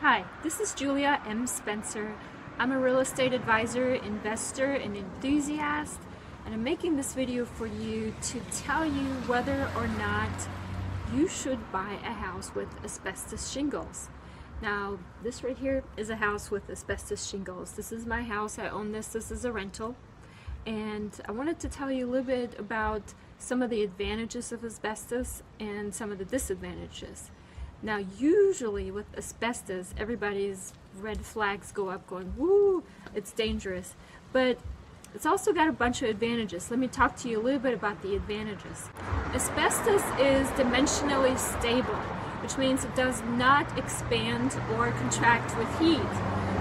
Hi, this is Julia M. Spencer. I'm a real estate advisor, investor, and enthusiast, and I'm making this video for you to tell you whether or not you should buy a house with asbestos shingles. Now, this right here is a house with asbestos shingles. This is my house. I own this. This is a rental. And I wanted to tell you a little bit about some of the advantages of asbestos and some of the disadvantages. Now, usually with asbestos, everybody's red flags go up going, woo, it's dangerous. But it's also got a bunch of advantages. Let me talk to you a little bit about the advantages. Asbestos is dimensionally stable, which means it does not expand or contract with heat.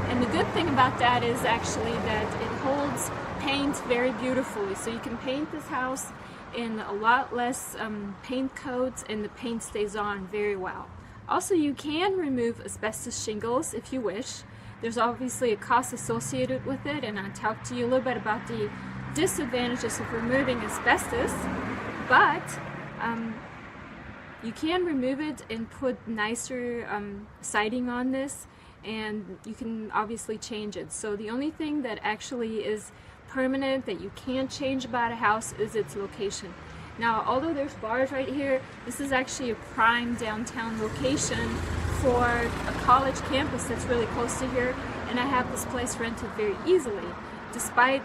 And the good thing about that is actually that it holds paint very beautifully. So you can paint this house in a lot less paint coats, and the paint stays on very well. Also, you can remove asbestos shingles if you wish. There's obviously a cost associated with it, and I'll talk to you a little bit about the disadvantages of removing asbestos, but you can remove it and put nicer siding on this, and you can obviously change it. So the only thing that actually is permanent that you can't change about a house is its location. Now, although there's bars right here, this is actually a prime downtown location for a college campus that's really close to here, and I have this place rented very easily, despite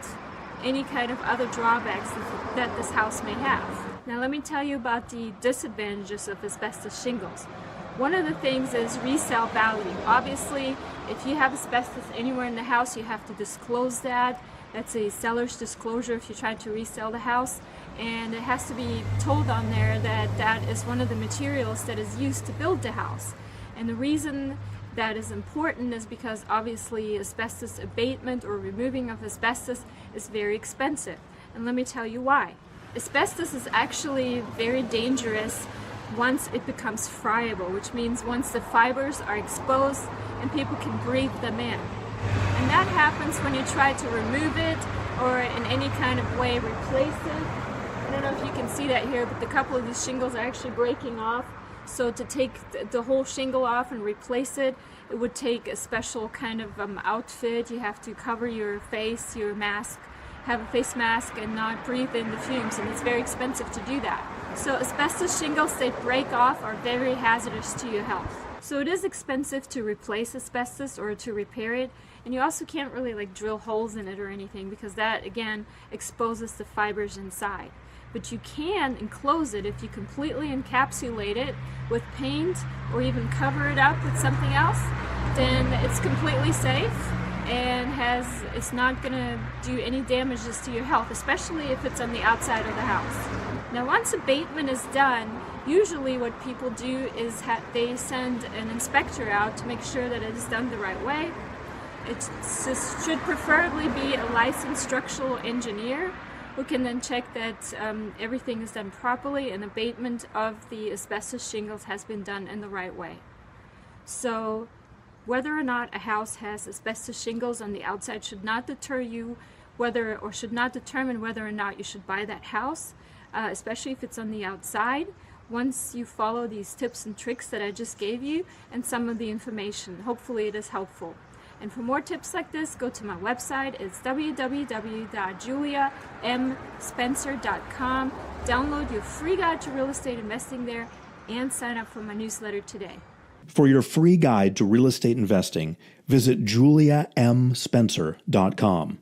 any kind of other drawbacks that this house may have. Now, let me tell you about the disadvantages of asbestos shingles. One of the things is resale value. Obviously, if you have asbestos anywhere in the house, you have to disclose that. That's a seller's disclosure if you're trying to resell the house, and it has to be told on there that that is one of the materials that is used to build the house. And the reason that is important is because obviously asbestos abatement or removing of asbestos is very expensive. And let me tell you why. Asbestos is actually very dangerous once it becomes friable, which means once the fibers are exposed and people can breathe them in. And that happens when you try to remove it or in any kind of way replace it. I don't know if you can see that here, but a couple of these shingles are actually breaking off. So to take the whole shingle off and replace it, it would take a special kind of outfit. You have to cover your face, your mask, have a face mask, and not breathe in the fumes, and it's very expensive to do that. So asbestos shingles that break off are very hazardous to your health. So it is expensive to replace asbestos or to repair it, and you also can't really like drill holes in it or anything because that again exposes the fibers inside. But you can enclose it if you completely encapsulate it with paint or even cover it up with something else, then it's completely safe and it's not going to do any damages to your health, especially if it's on the outside of the house. Now, once abatement is done, usually what people do is they send an inspector out to make sure that it is done the right way. It should preferably be a licensed structural engineer who can then check that everything is done properly and abatement of the asbestos shingles has been done in the right way. So whether or not a house has asbestos shingles on the outside should not deter you should not determine whether or not you should buy that house, especially if it's on the outside, once you follow these tips and tricks that I just gave you and some of the information. Hopefully it is helpful. And for more tips like this, go to my website. It's www.juliamspencer.com. Download your free guide to real estate investing there and sign up for my newsletter today. For your free guide to real estate investing, visit juliamspencer.com.